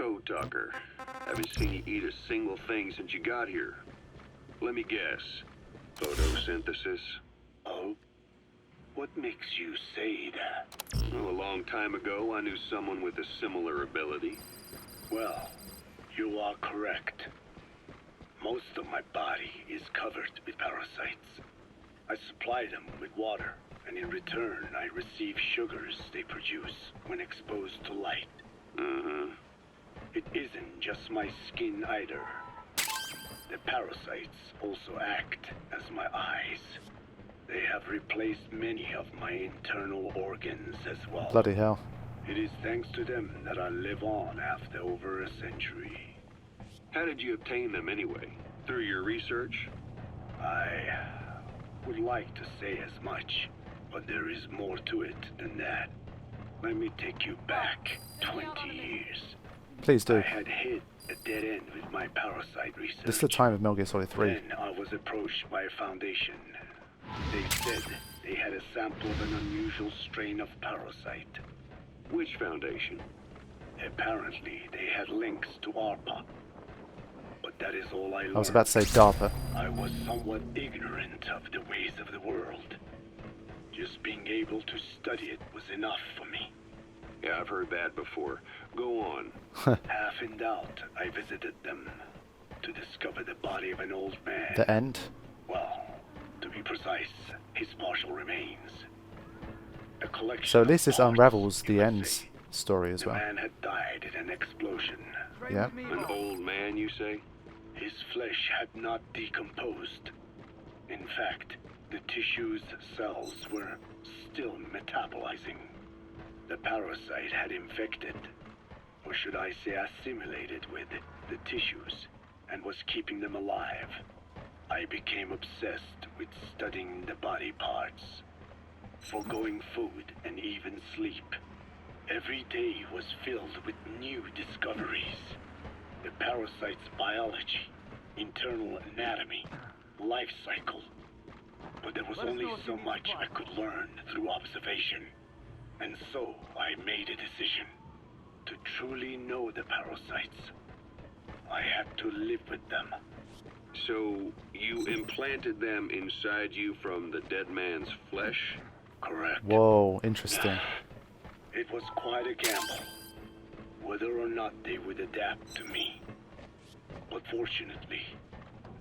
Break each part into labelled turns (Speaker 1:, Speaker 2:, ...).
Speaker 1: Code Talker. Haven't seen you eat a single thing since you got here. Let me guess. Photosynthesis?
Speaker 2: Oh? What makes you say that?
Speaker 1: Well, a long time ago, I knew someone with a similar ability.
Speaker 2: Well, you are correct. Most of my body is covered with parasites. I supply them with water, and in return, I receive sugars they produce when exposed to light. It isn't just my skin either. The parasites also act as my eyes. They have replaced many of my internal organs as well.
Speaker 3: Bloody hell.
Speaker 2: It is thanks to them that I live on after over a century.
Speaker 1: How did you obtain them anyway? Through your research?
Speaker 2: I would like to say as much, but there is more to it than that. Let me take you back 20 years.
Speaker 3: Please do.
Speaker 2: I had hit a dead end with my parasite research.
Speaker 3: This is the time of Metal Gear Solid 3.
Speaker 2: Then I was approached by a foundation. They said they had a sample of an unusual strain of parasite.
Speaker 1: Which foundation?
Speaker 2: Apparently, they had links to ARPA. But that is all I learned.
Speaker 3: I was about to say DARPA.
Speaker 2: I was somewhat ignorant of the ways of the world. Just being able to study it was enough for me.
Speaker 1: Yeah, I've heard that before. Go on.
Speaker 2: Half in doubt, I visited them to discover the body of an old man.
Speaker 3: The end?
Speaker 2: Well, to be precise, his partial remains. A collection
Speaker 3: So at least this
Speaker 2: of parts,
Speaker 3: unravels
Speaker 2: you
Speaker 3: the
Speaker 2: could
Speaker 3: end's
Speaker 2: say.
Speaker 3: story as
Speaker 2: The
Speaker 3: well.
Speaker 2: man had died in an explosion.
Speaker 3: Yeah.
Speaker 1: An old man, you say?
Speaker 2: His flesh had not decomposed. In fact, the tissue's cells were still metabolizing. The parasite had infected, or should I say assimilated with, the tissues, and was keeping them alive. I became obsessed with studying the body parts, foregoing food and even sleep. Every day was filled with new discoveries. The parasite's biology, internal anatomy, life cycle. But there was only so much I could learn through observation. And so I made a decision. To truly know the parasites, I had to live with them.
Speaker 1: So, you implanted them inside you from the dead man's flesh?
Speaker 2: Correct.
Speaker 3: Whoa, interesting.
Speaker 2: It was quite a gamble, whether or not they would adapt to me. But fortunately,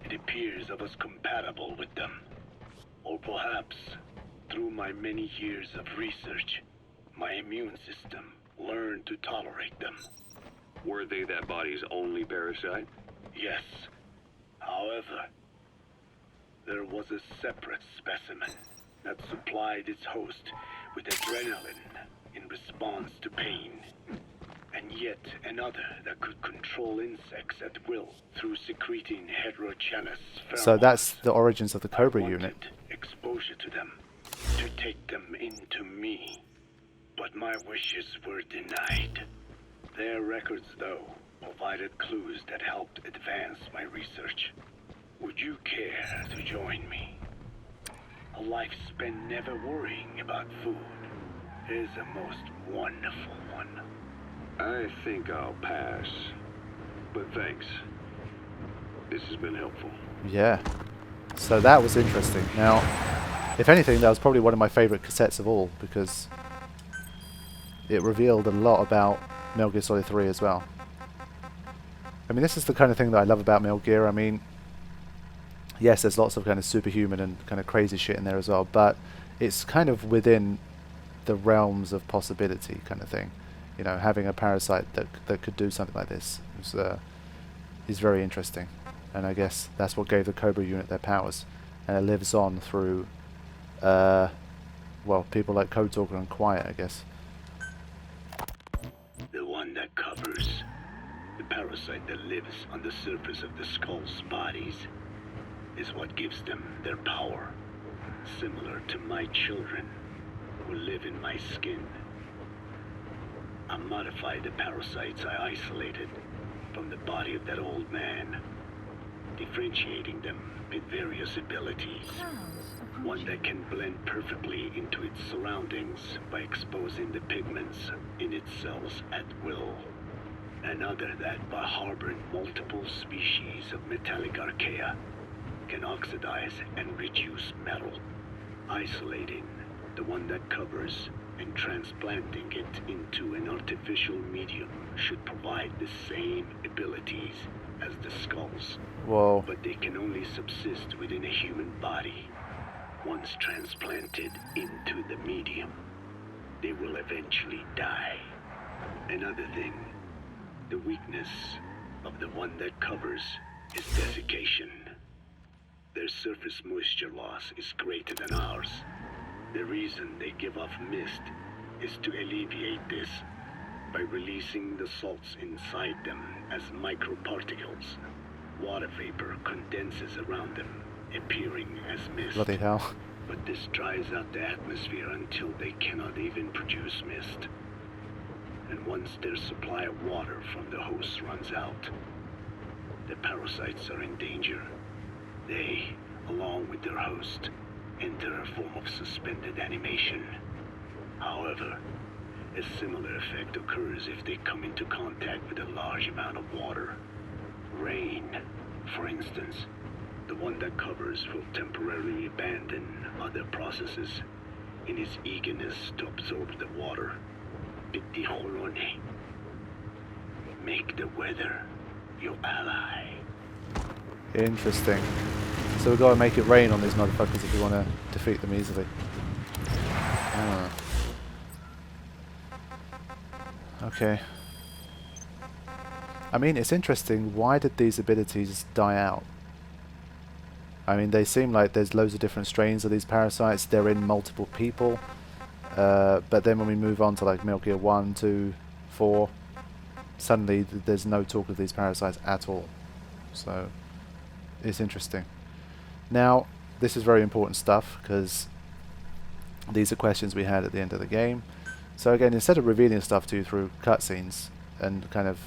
Speaker 2: it appears I was compatible with them. Or perhaps, through my many years of research, my immune system learned to tolerate them.
Speaker 1: Were they that body's only parasite?
Speaker 2: Yes. However, there was a separate specimen that supplied its host with adrenaline in response to pain, and yet another that could control insects at will through secreting heterogeneous pheromones.
Speaker 3: So that's the origins of the Cobra
Speaker 2: I
Speaker 3: unit.
Speaker 2: wanted exposure to them, to take them into me, but my wishes were denied. Their records, though, provided clues that helped advance my research. Would you care to join me? A life spent never worrying about food is a most wonderful one.
Speaker 1: I think I'll pass. But thanks. This has been helpful.
Speaker 3: Yeah. So that was interesting. Now, if anything, that was probably one of my favourite cassettes of all, because it revealed a lot about Metal Gear Solid 3 as well. I mean, this is the kind of thing that I love about Metal Gear. I mean, yes, there's lots of kind of superhuman and kind of crazy shit in there as well, but it's kind of within the realms of possibility kind of thing. You know, having a parasite that could do something like this is very interesting. And I guess that's what gave the Cobra unit their powers. And it lives on through, well, people like Code Talker and Quiet, I guess.
Speaker 2: The one that covers the parasite that lives on the surface of the skull's bodies is what gives them their power, similar to my children who live in my skin. I modified the parasites I isolated from the body of that old man, differentiating them with various abilities. One that can blend perfectly into its surroundings by exposing the pigments in its cells at will. Another that, by harboring multiple species of metallic archaea, can oxidize and reduce metal. Isolating the one that covers and transplanting it into an artificial medium should provide the same abilities as the skulls.
Speaker 3: Whoa.
Speaker 2: But they can only subsist within a human body. Once transplanted into the medium, they will eventually die. Another thing, the weakness of the one that covers is desiccation. Their surface moisture loss is greater than ours. The reason they give off mist is to alleviate this by releasing the salts inside them as microparticles. Water vapor condenses around them, appearing as mist.
Speaker 3: Bloody hell.
Speaker 2: But this dries out the atmosphere until they cannot even produce mist. And once their supply of water from the host runs out, the parasites are in danger. They, along with their host, enter a form of suspended animation. However, a similar effect occurs if they come into contact with a large amount of water. Rain, for instance. The one that covers will temporarily abandon other processes in its eagerness to absorb the water. Pitijolone. Make the weather your ally.
Speaker 3: Interesting. So we've got to make it rain on these motherfuckers if we want to defeat them easily. Ah. Okay. I mean, it's interesting. Why did these abilities die out? I mean, they seem like there's loads of different strains of these parasites. They're in multiple people. But then when we move on to like Metal Gear 1, 2, 4, suddenly there's no talk of these parasites at all. So it's interesting. Now, this is very important stuff because these are questions we had at the end of the game. So again, instead of revealing stuff to you through cutscenes and kind of,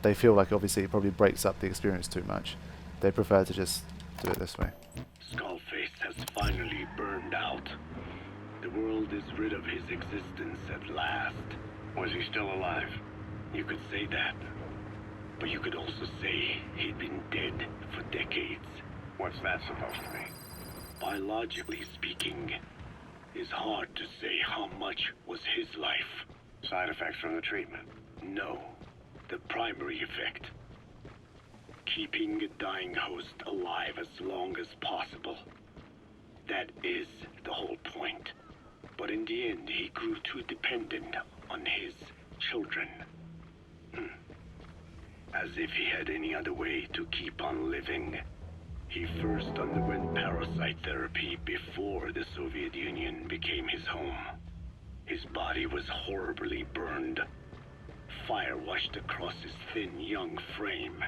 Speaker 3: they feel like obviously it probably breaks up the experience too much. They prefer to just do it this way.
Speaker 2: Skullface has finally burned out. The world is rid of his existence at last.
Speaker 1: Was he still alive?
Speaker 2: You could say that. But you could also say he'd been dead for decades.
Speaker 1: What's that supposed to mean?
Speaker 2: Biologically speaking, it's hard to say how much was his life.
Speaker 1: Side effects from the treatment?
Speaker 2: No, the primary effect. Keeping a dying host alive as long as possible. That is the whole point. But in the end, he grew too dependent on his children. As if he had any other way to keep on living. He first underwent parasite therapy before the Soviet Union became his home. His body was horribly burned. Fire washed across his thin young frame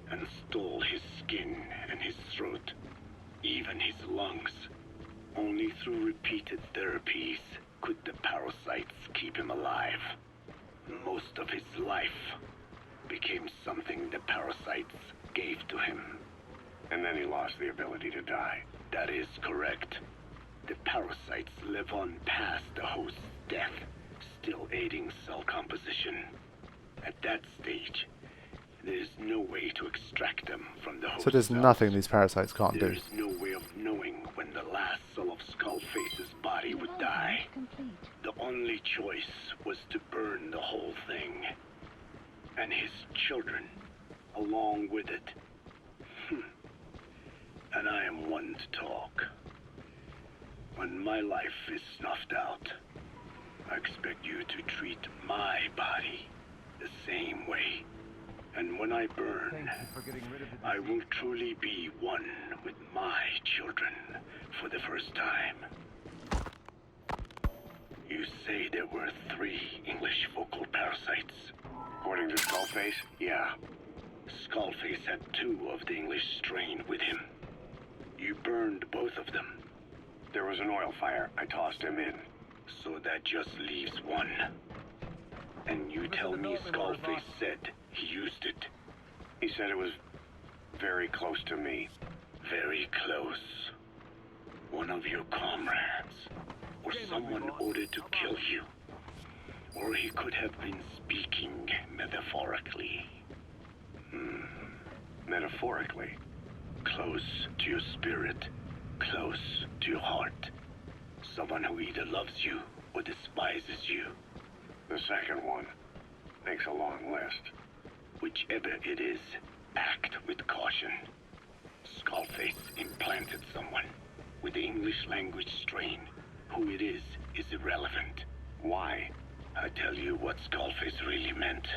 Speaker 2: and stole his skin and his throat, even his lungs. Only through repeated therapies could the parasites keep him alive. Most of his life became something the parasites gave to him.
Speaker 1: And then he lost the ability to die.
Speaker 2: That is correct. The parasites live on past the host's death, still aiding cell composition. At that stage, there is no way to extract them from the host.
Speaker 3: So there's
Speaker 2: cells.
Speaker 3: nothing these parasites can't do.
Speaker 2: There is no way of knowing when the last cell of Skullface's body would die. The only choice was to burn the whole thing. And his children, along with it. And I am one to talk. When my life is snuffed out, I expect you to treat my body the same way. And when I burn, I will truly be one with my children for the first time. You say there were 3 English vocal parasites.
Speaker 1: According to Skullface, yeah.
Speaker 2: Skullface had 2 of the English strain with him. You burned both of them.
Speaker 1: There was an oil fire. I tossed him in.
Speaker 2: So that just leaves 1. And you tell me Skullface said he used it.
Speaker 1: He said it was very close to me.
Speaker 2: Very close. One of your comrades. Or someone ordered to kill you. Or he could have been speaking metaphorically.
Speaker 1: Metaphorically.
Speaker 2: Close to your spirit, close to your heart. Someone who either loves you or despises you.
Speaker 1: The second one makes a long list.
Speaker 2: Whichever it is, act with caution. Skullface implanted someone with the English language strain. Who it is irrelevant.
Speaker 1: Why?
Speaker 2: I tell you what Skullface really meant.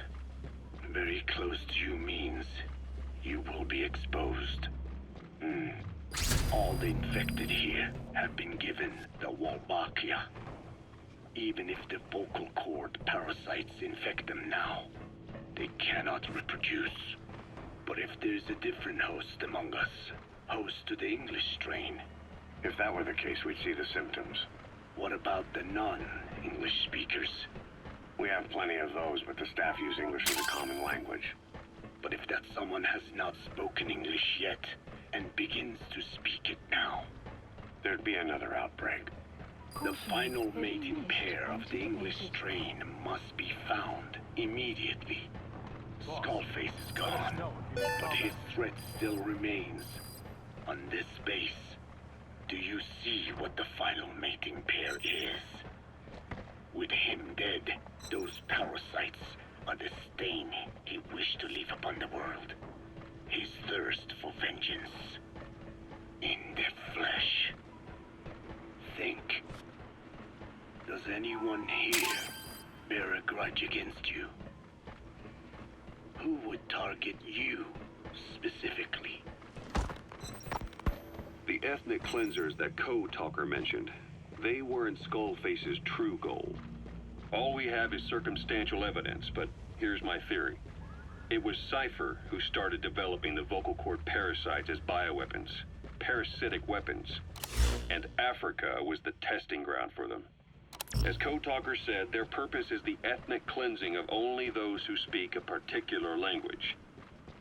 Speaker 2: Very close to you means you will be exposed. All the infected here have been given the Wolbachia. Even if the vocal cord parasites infect them now, they cannot reproduce. But if there's a different host among us, host to the English strain.
Speaker 1: If that were the case, we'd see the symptoms.
Speaker 2: What about the non-English speakers?
Speaker 1: We have plenty of those, but the staff use English as a common language.
Speaker 2: But if that someone has not spoken English yet, and begins to speak it now,
Speaker 1: There'd be another outbreak.
Speaker 2: the final mating pair of the English strain must be found immediately. Skullface is gone, but his threat still remains. On this base, do you see what the final mating pair is? With him dead, those parasites are the stain he wished to leave upon the world. His thirst for vengeance. In their flesh. Think. Does anyone here bear a grudge against you? Who would target you, specifically?
Speaker 1: The ethnic cleansers that Code Talker mentioned, they weren't Skullface's true goal. All we have is circumstantial evidence, but here's my theory. It was Cypher who started developing the vocal cord parasites as bioweapons, parasitic weapons, and Africa was the testing ground for them. As Code Talker said, their purpose is the ethnic cleansing of only those who speak a particular language.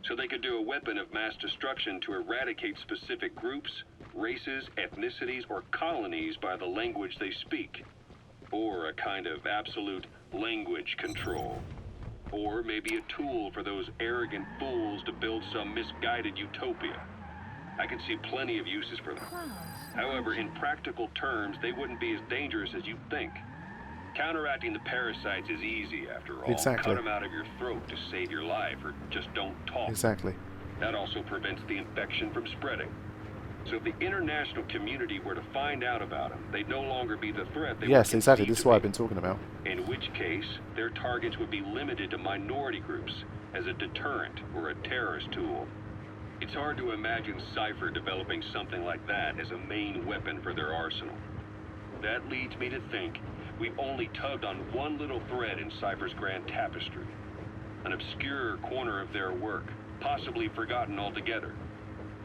Speaker 1: So they could do a weapon of mass destruction to eradicate specific groups, races, ethnicities, or colonies by the language they speak. Or a kind of absolute language control. Or maybe a tool for those arrogant fools to build some misguided utopia. I can see plenty of uses for them. However, in practical terms, they wouldn't be as dangerous as you'd think. Counteracting the parasites is easy, after all.
Speaker 3: Exactly.
Speaker 1: Cut them out of your throat to save your life, or just don't talk.
Speaker 3: Exactly.
Speaker 1: That also prevents the infection from spreading. So if the international community were to find out about them, they'd no longer be the threat they
Speaker 3: Yes,
Speaker 1: were
Speaker 3: exactly.
Speaker 1: conceived
Speaker 3: This is
Speaker 1: to
Speaker 3: what
Speaker 1: be.
Speaker 3: I've been talking about.
Speaker 1: In which case, their targets would be limited to minority groups as a deterrent or a terrorist tool. It's hard to imagine Cypher developing something like that as a main weapon for their arsenal. That leads me to think we've only tugged on one little thread in Cypher's grand tapestry. An obscure corner of their work, possibly forgotten altogether.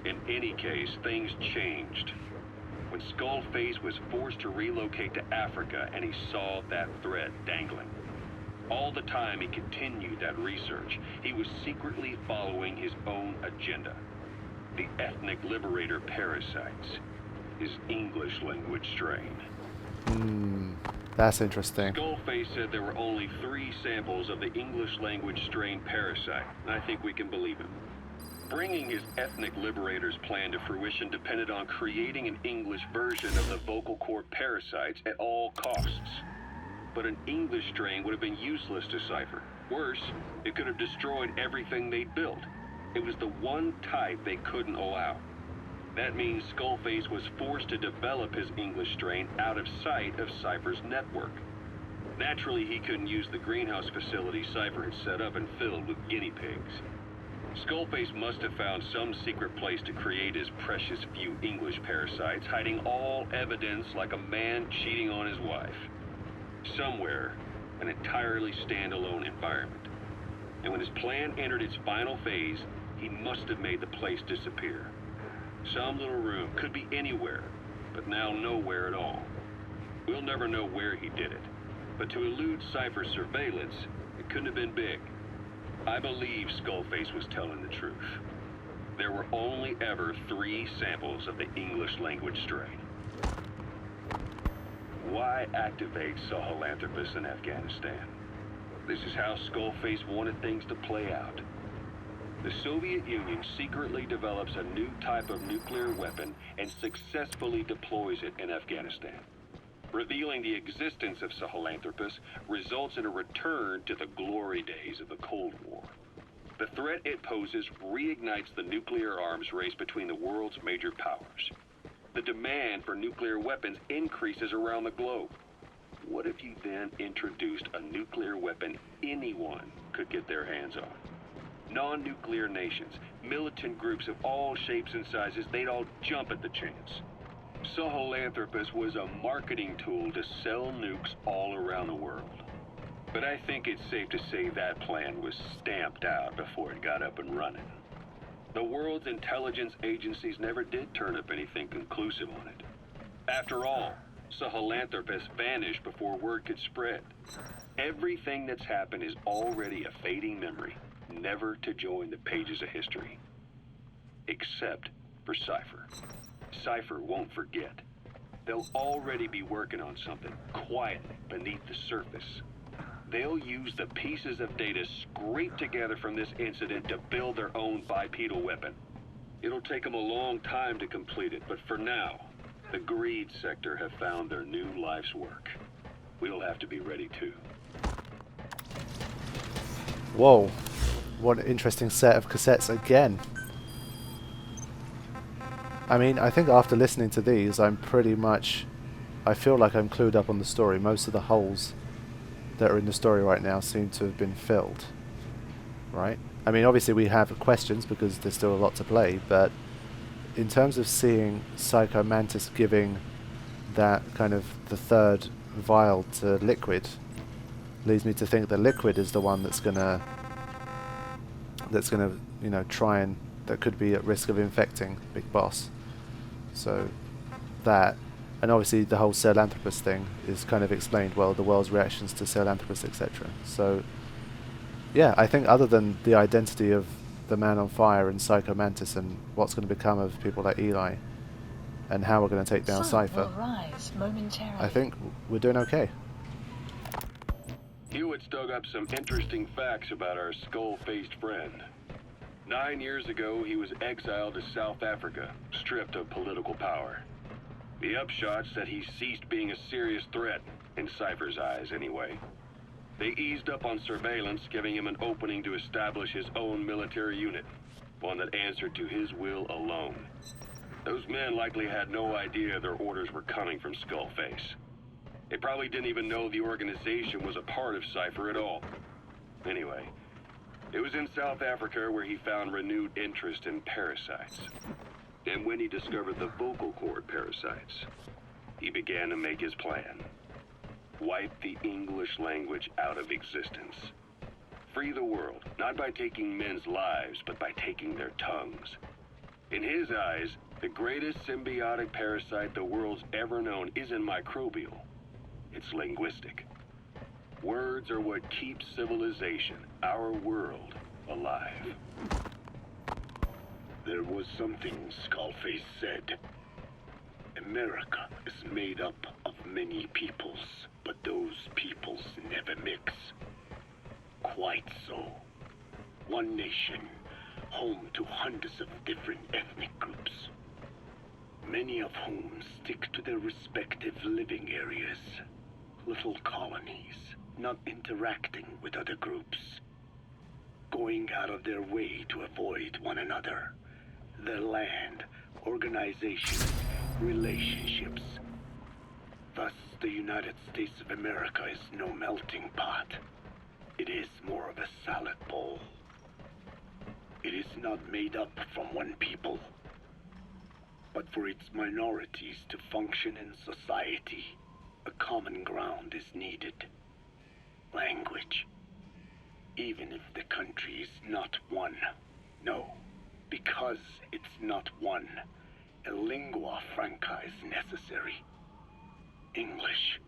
Speaker 1: In any case, things changed. When Skullface was forced to relocate to Africa and he saw that thread dangling. All the time he continued that research, he was secretly following his own agenda. The ethnic liberator parasites. His English language strain.
Speaker 3: That's interesting.
Speaker 1: Skullface said there were only 3 samples of the English language strain parasite, and I think we can believe him. Bringing his ethnic liberator's plan to fruition depended on creating an English version of the vocal cord parasites at all costs. But an English strain would have been useless to Cypher. Worse, it could have destroyed everything they'd built. It was the one type they couldn't allow. That means Skullface was forced to develop his English strain out of sight of Cypher's network. Naturally, he couldn't use the greenhouse facility Cypher had set up and filled with guinea pigs. Skullface must have found some secret place to create his precious few English parasites, hiding all evidence like a man cheating on his wife. Somewhere, an entirely standalone environment. And when his plan entered its final phase, he must have made the place disappear. Some little room, could be anywhere, but now nowhere at all. We'll never know where he did it, but to elude Cypher's surveillance, it couldn't have been big. I believe Skullface was telling the truth. There were only ever 3 samples of the English language strain. Why activate Sahelanthropus in Afghanistan? This is how Skullface wanted things to play out. The Soviet Union secretly develops a new type of nuclear weapon and successfully deploys it in Afghanistan. Revealing the existence of Sahelanthropus results in a return to the glory days of the Cold War. The threat it poses reignites the nuclear arms race between the world's major powers. The demand for nuclear weapons increases around the globe. What if you then introduced a nuclear weapon anyone could get their hands on? Non-nuclear nations, militant groups of all shapes and sizes, they'd all jump at the chance. Sahelanthropus was a marketing tool to sell nukes all around the world. But I think it's safe to say that plan was stamped out before it got up and running. The world's intelligence agencies never did turn up anything conclusive on it. After all, Sahelanthropus vanished before word could spread. Everything that's happened is already a fading memory, never to join the pages of history. Except for Cypher. Cypher won't forget. They'll already be working on something, quietly beneath the surface. They'll use the pieces of data scraped together from this incident to build their own bipedal weapon. It'll take them a long time to complete it, but for now, the greed sector have found their new life's work. We'll have to be ready too.
Speaker 3: Whoa, what an interesting set of cassettes again. I mean, I think after listening to these, I feel like I'm clued up on the story. Most of the holes that are in the story right now seem to have been filled, right? I mean, obviously we have questions because there's still a lot to play, but in terms of seeing Psycho Mantis giving that kind of the third vial to Liquid, leads me to think that Liquid is the one that's gonna you know, that could be at risk of infecting Big Boss. So that, and obviously the whole Sahelanthropus thing is kind of explained well, the world's reactions to Sahelanthropus, etc. So yeah, I think other than the identity of the Man on Fire and Psycho Mantis and what's going to become of people like Eli and how we're going to take down Cypher, I think we're doing okay.
Speaker 1: Hewitt's dug up some interesting facts about our skull-faced friend. 9 years ago, he was exiled to South Africa, stripped of political power. The upshot said he ceased being a serious threat, in Cypher's eyes anyway. They eased up on surveillance, giving him an opening to establish his own military unit, one that answered to his will alone. Those men likely had no idea their orders were coming from Skullface. They probably didn't even know the organization was a part of Cypher at all. Anyway, it was in South Africa where he found renewed interest in parasites. And when he discovered the vocal cord parasites, he began to make his plan. Wipe the English language out of existence. Free the world, not by taking men's lives, but by taking their tongues. In his eyes, the greatest symbiotic parasite the world's ever known isn't microbial. It's linguistic. Words are what keeps civilization, our world, alive.
Speaker 2: There was something Skullface said. America is made up of many peoples, but those peoples never mix. Quite so. One nation, home to hundreds of different ethnic groups, many of whom stick to their respective living areas. Little colonies, not interacting with other groups, going out of their way to avoid one another. Their land, organization, relationships. Thus, the United States of America is no melting pot. It is more of a salad bowl. It is not made up from one people, but for its minorities to function in society, a common ground is needed. Language. Even if the country is not one. No, because it's not one, a lingua franca is necessary. English.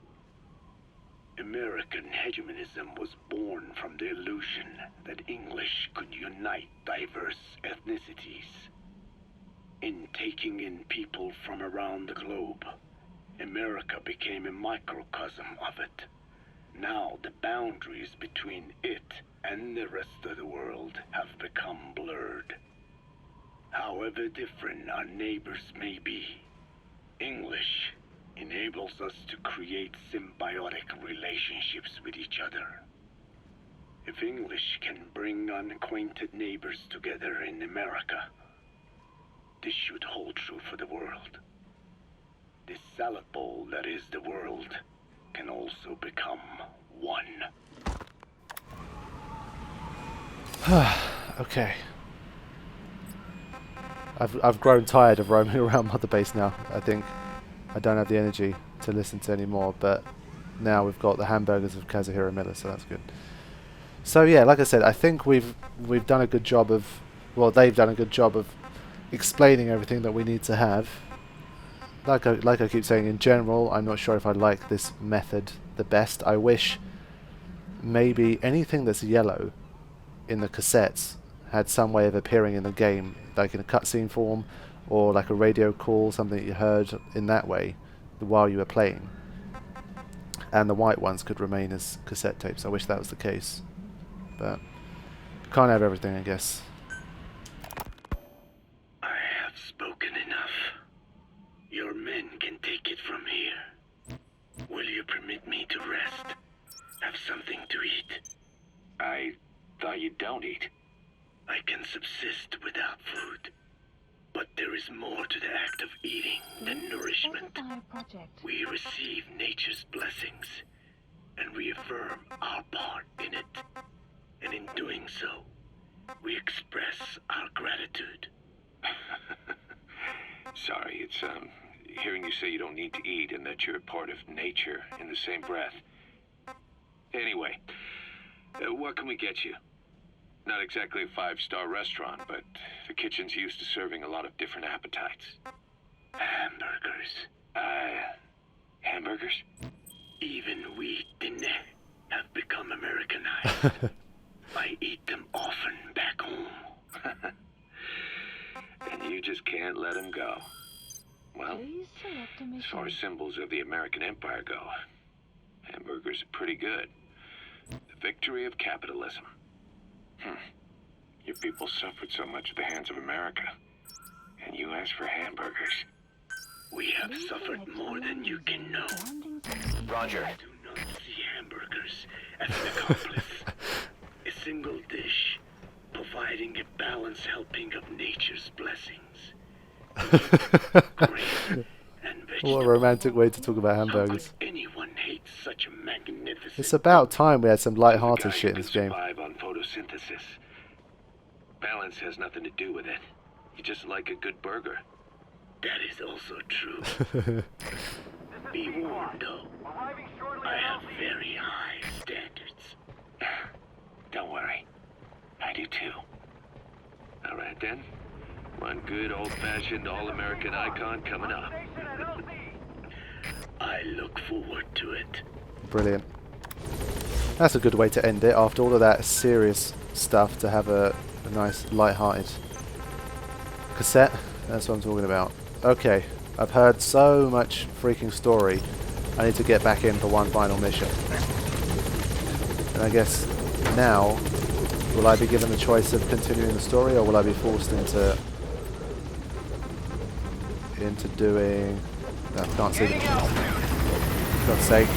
Speaker 2: American hegemonism was born from the illusion that English could unite diverse ethnicities. In taking in people from around the globe, America became a microcosm of it. Now the boundaries between it and the rest of the world have become blurred. However different our neighbors may be, English enables us to create symbiotic relationships with each other. If English can bring unacquainted neighbors together in America, this should hold true for the world. This salad bowl that is the world can also become one.
Speaker 3: Okay. I've grown tired of roaming around Mother Base now. I think I don't have the energy to listen to any more, but now we've got the hamburgers of Kazuhiro Miller, so that's good. So yeah, like I said, I think we've done a good job of, well, they've done a good job of explaining everything that we need to have. Like I keep saying, in general, I'm not sure if I like this method the best. I wish maybe anything that's yellow in the cassettes had some way of appearing in the game, like in a cutscene form, or like a radio call, something that you heard in that way while you were playing. And the white ones could remain as cassette tapes. I wish that was the case. But can't have everything, I guess.
Speaker 2: I have spoken enough. Your men can take it from here. Will you permit me to rest? Have something to eat?
Speaker 1: I thought you don't eat.
Speaker 2: I can subsist without food. But there is more to the act of eating than nourishment. We receive nature's blessings and reaffirm our part in it. And in doing so, we express our gratitude.
Speaker 1: Sorry, it's hearing you say you don't need to eat and that you're part of nature in the same breath. Anyway, what can we get you? Not exactly a 5-star restaurant, but the kitchen's used to serving a lot of different appetites.
Speaker 2: Hamburgers.
Speaker 1: Hamburgers?
Speaker 2: Even we didn't have become Americanized. I eat them often back home.
Speaker 1: And you just can't let them go. Well, as far as symbols of the American Empire go, hamburgers are pretty good. The victory of capitalism. Your people suffered so much at the hands of America. And you asked for hamburgers.
Speaker 2: We have suffered more than you can know.
Speaker 1: Roger.
Speaker 2: I do not see hamburgers as an accomplice. A single dish, providing a balanced helping of nature's blessings. Grain and
Speaker 3: What a romantic way to talk about hamburgers.
Speaker 2: How could anyone hate such a magnificent...
Speaker 3: It's about time we had some light-hearted shit in this game.
Speaker 1: Survive on photosynthesis. Balance has nothing to do with it. You just like a good burger.
Speaker 2: That is also true. Be warned, though. I have very high standards.
Speaker 1: Don't worry. I do too. All right then. One good old-fashioned all-American icon coming up.
Speaker 2: I look forward to it.
Speaker 3: Brilliant. That's a good way to end it after all of that serious stuff, to have a nice light-hearted cassette. That's what I'm talking about. Okay, I've heard so much freaking story. I need to get back in for one final mission. And I guess now, will I be given the choice of continuing the story, or will I be forced into doing... No, I can't see them. For God's sake.